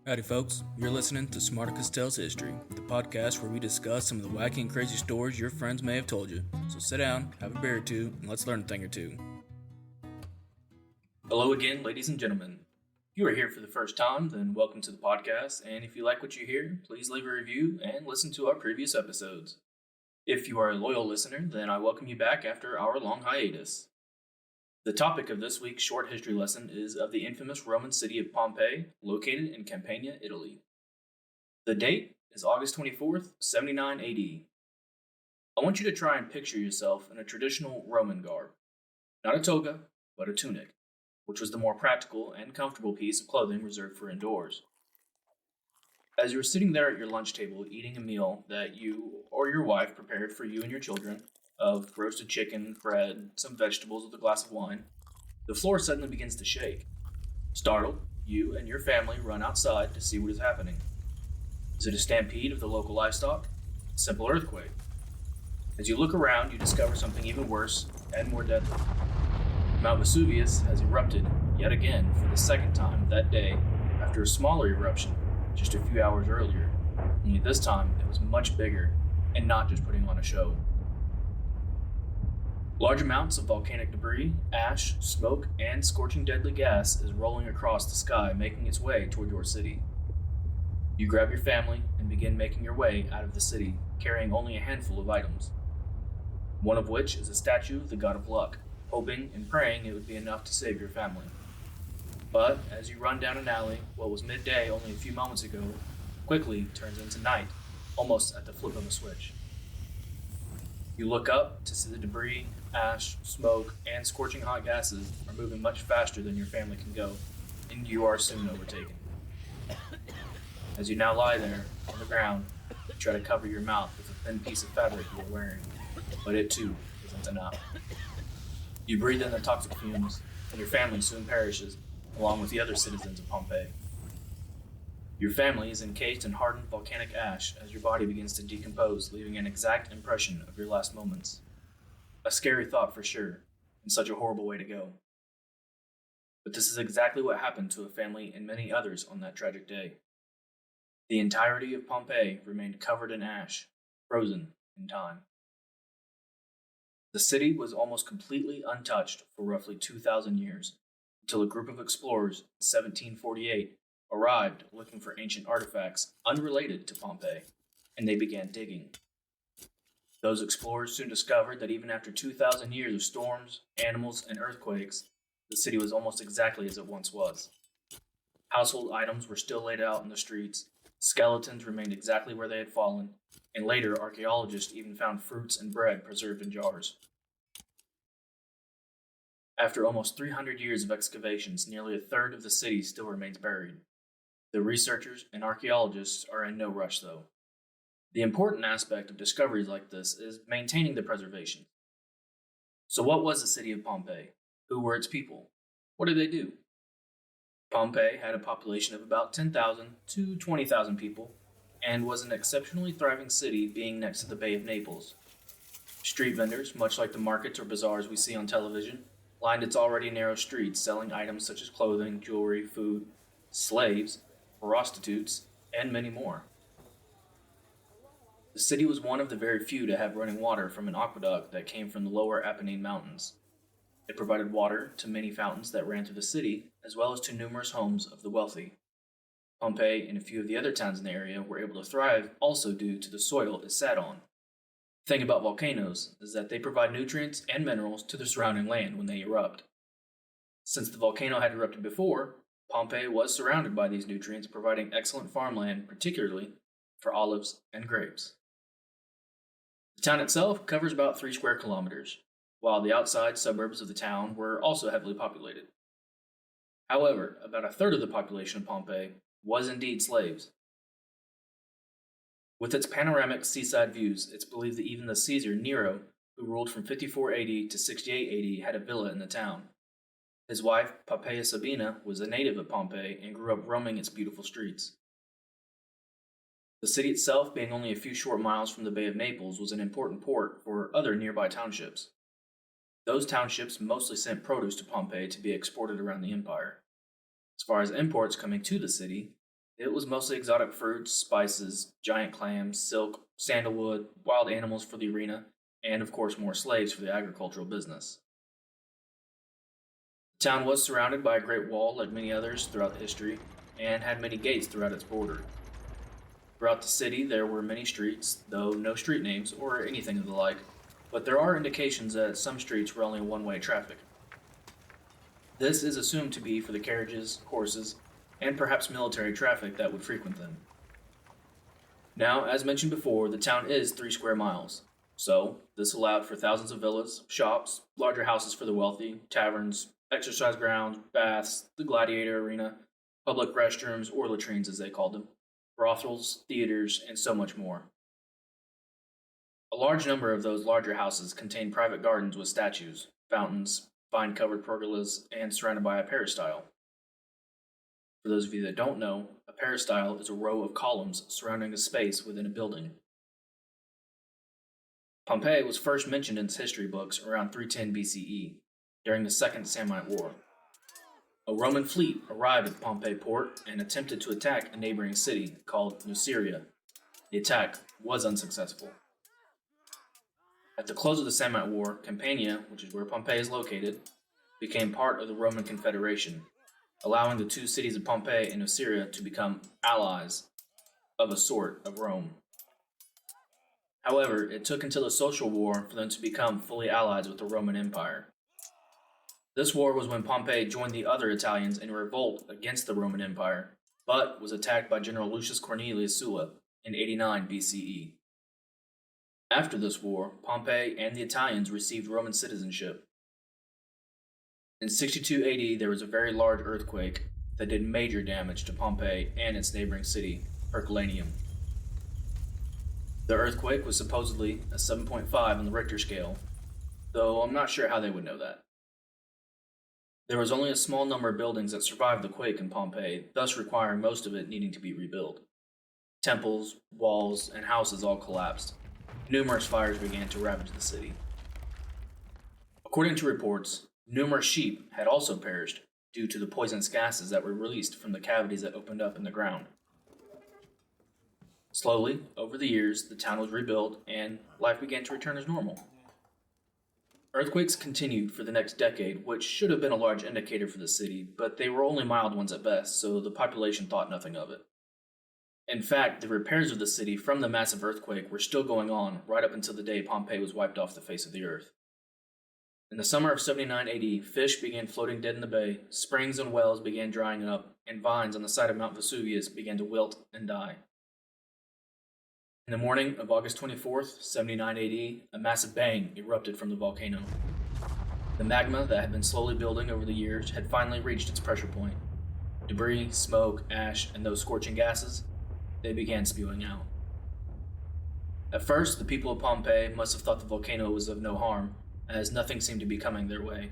Howdy, folks. You're listening to Smarticus Tells History, the podcast where we discuss some of the wacky and crazy stories your friends may have told you. So sit down, have a beer or two, and let's learn a thing or two. Hello again, ladies and gentlemen. If you are here for the first time, then welcome to the podcast, and if you like what you hear, please leave a review and listen to our previous episodes. If you are a loyal listener, then I welcome you back after our long hiatus. The topic of this week's short history lesson is of the infamous Roman city of Pompeii, located in Campania, Italy. The date is August 24th, 79 AD. I want you to try and picture yourself in a traditional Roman garb. Not a toga, but a tunic, which was the more practical and comfortable piece of clothing reserved for indoors. As you were sitting there at your lunch table eating a meal that you or your wife prepared for you and your children, of roasted chicken, bread, some vegetables with a glass of wine, the floor suddenly begins to shake. Startled, you and your family run outside to see what is happening. Is it a stampede of the local livestock? A simple earthquake? As you look around, you discover something even worse and more deadly. Mount Vesuvius has erupted yet again for the second time that day after a smaller eruption just a few hours earlier. Only this time it was much bigger and not just putting on a show. Large amounts of volcanic debris, ash, smoke, and scorching deadly gas is rolling across the sky, making its way toward your city. You grab your family and begin making your way out of the city, carrying only a handful of items. One of which is a statue of the god of luck, hoping and praying it would be enough to save your family. But as you run down an alley, what was midday only a few moments ago quickly turns into night, almost at the flip of a switch. You look up to see the debris, ash, smoke, and scorching hot gases are moving much faster than your family can go, and you are soon overtaken. As you now lie there on the ground, you try to cover your mouth with a thin piece of fabric you are wearing, but it too isn't enough. You breathe in the toxic fumes, and your family soon perishes, along with the other citizens of Pompeii. Your family is encased in hardened volcanic ash as your body begins to decompose, leaving an exact impression of your last moments. A scary thought for sure, and such a horrible way to go. But this is exactly what happened to a family and many others on that tragic day. The entirety of Pompeii remained covered in ash, frozen in time. The city was almost completely untouched for roughly 2,000 years, until a group of explorers in 1748 arrived looking for ancient artifacts unrelated to Pompeii, and they began digging. Those explorers soon discovered that even after 2,000 years of storms, animals, and earthquakes, the city was almost exactly as it once was. Household items were still laid out in the streets, skeletons remained exactly where they had fallen, and later archaeologists even found fruits and bread preserved in jars. After almost 300 years of excavations, nearly a third of the city still remains buried. The researchers and archaeologists are in no rush, though. The important aspect of discoveries like this is maintaining the preservation. So what was the city of Pompeii? Who were its people? What did they do? Pompeii had a population of about 10,000 to 20,000 people and was an exceptionally thriving city being next to the Bay of Naples. Street vendors, much like the markets or bazaars we see on television, lined its already narrow streets selling items such as clothing, jewelry, food, slaves, prostitutes, and many more. The city was one of the very few to have running water from an aqueduct that came from the lower Apennine Mountains. It provided water to many fountains that ran through the city, as well as to numerous homes of the wealthy. Pompeii and a few of the other towns in the area were able to thrive also due to the soil it sat on. The thing about volcanoes is that they provide nutrients and minerals to the surrounding land when they erupt. Since the volcano had erupted before, Pompeii was surrounded by these nutrients, providing excellent farmland, particularly for olives and grapes. The town itself covers about 3 square kilometers, while the outside suburbs of the town were also heavily populated. However, about a third of the population of Pompeii was indeed slaves. With its panoramic seaside views, it's believed that even the Caesar Nero, who ruled from 54 AD to 68 AD, had a villa in the town. His wife, Poppaea Sabina, was a native of Pompeii and grew up roaming its beautiful streets. The city itself, being only a few short miles from the Bay of Naples, was an important port for other nearby townships. Those townships mostly sent produce to Pompeii to be exported around the empire. As far as imports coming to the city, It was mostly exotic fruits, spices, giant clams, silk, sandalwood, wild animals for the arena, and of course more slaves for the agricultural business. The town was surrounded by a great wall like many others throughout history, and had many gates throughout its border. Throughout the city there were many streets, though no street names or anything of the like, but there are indications that some streets were only one-way traffic. This is assumed to be for the carriages, horses, and perhaps military traffic that would frequent them. Now, as mentioned before, the town is 3 square miles, so this allowed for thousands of villas, shops, larger houses for the wealthy, taverns, exercise grounds, baths, the gladiator arena, public restrooms, or latrines as they called them, brothels, theaters, and so much more. A large number of those larger houses contained private gardens with statues, fountains, vine covered pergolas, and surrounded by a peristyle. For those of you that don't know, a peristyle is a row of columns surrounding a space within a building. Pompeii was first mentioned in its history books around 310 BCE, during the Second Samnite War. A Roman fleet arrived at Pompeii port and attempted to attack a neighboring city called Nuceria. The attack was unsuccessful. At the close of the Samnite War, Campania, which is where Pompeii is located, became part of the Roman Confederation, allowing the two cities of Pompeii and Nuceria to become allies of a sort of Rome. However, it took until the Social War for them to become fully allies with the Roman Empire. This war was when Pompey joined the other Italians in a revolt against the Roman Empire, but was attacked by General Lucius Cornelius Sulla in 89 BCE. After this war, Pompey and the Italians received Roman citizenship. In 62 AD, there was a very large earthquake that did major damage to Pompeii and its neighboring city, Herculaneum. The earthquake was supposedly a 7.5 on the Richter scale, though I'm not sure how they would know that. There was only a small number of buildings that survived the quake in Pompeii, thus requiring most of it needing to be rebuilt. Temples, walls, and houses all collapsed. Numerous fires began to ravage the city. According to reports, numerous sheep had also perished due to the poisonous gases that were released from the cavities that opened up in the ground. Slowly, over the years, the town was rebuilt and life began to return as normal. Earthquakes continued for the next decade, which should have been a large indicator for the city, but they were only mild ones at best, so the population thought nothing of it. In fact, the repairs of the city from the massive earthquake were still going on right up until the day Pompeii was wiped off the face of the earth. In the summer of 79 AD, fish began floating dead in the bay, springs and wells began drying up, and vines on the side of Mount Vesuvius began to wilt and die. In the morning of August 24th, 79 AD, a massive bang erupted from the volcano. The magma that had been slowly building over the years had finally reached its pressure point. Debris, smoke, ash, and those scorching gases, they began spewing out. At first, the people of Pompeii must have thought the volcano was of no harm, as nothing seemed to be coming their way.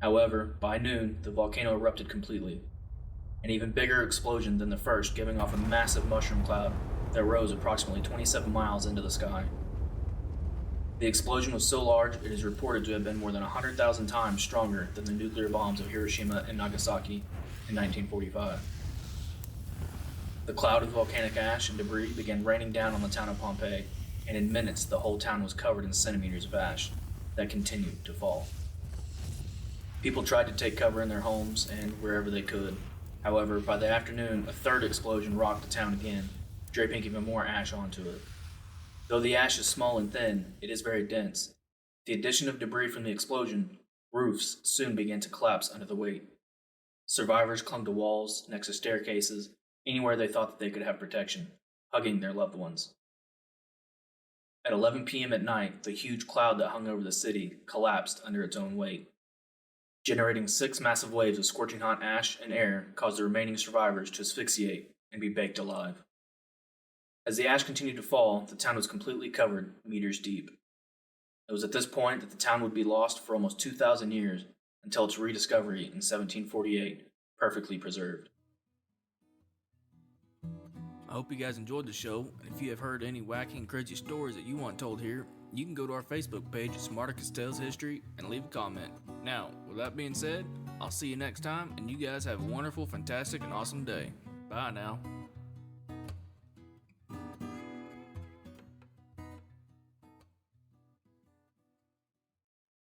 However, by noon, the volcano erupted completely. An even bigger explosion than the first, giving off a massive mushroom cloud that rose approximately 27 miles into the sky. The explosion was so large it is reported to have been more than 100,000 times stronger than the nuclear bombs of Hiroshima and Nagasaki in 1945. The cloud of volcanic ash and debris began raining down on the town of Pompeii, and in minutes the whole town was covered in centimeters of ash that continued to fall. People tried to take cover in their homes and wherever they could. However, by the afternoon, a third explosion rocked the town again, draping even more ash onto it. Though the ash is small and thin, it is very dense. The addition of debris from the explosion, roofs soon began to collapse under the weight. Survivors clung to walls, next to staircases, anywhere they thought that they could have protection, hugging their loved ones. At 11 p.m. at night, the huge cloud that hung over the city collapsed under its own weight. Generating 6 massive waves of scorching hot ash and air caused the remaining survivors to asphyxiate and be baked alive. As the ash continued to fall, the town was completely covered, meters deep. It was at this point that the town would be lost for almost 2,000 years until its rediscovery in 1748, perfectly preserved. I hope you guys enjoyed the show, and if you have heard any wacky and crazy stories that you want told here, you can go to our Facebook page at Smarticus Tales History and leave a comment. Now, with that being said, I'll see you next time, and you guys have a wonderful, fantastic, and awesome day. Bye now.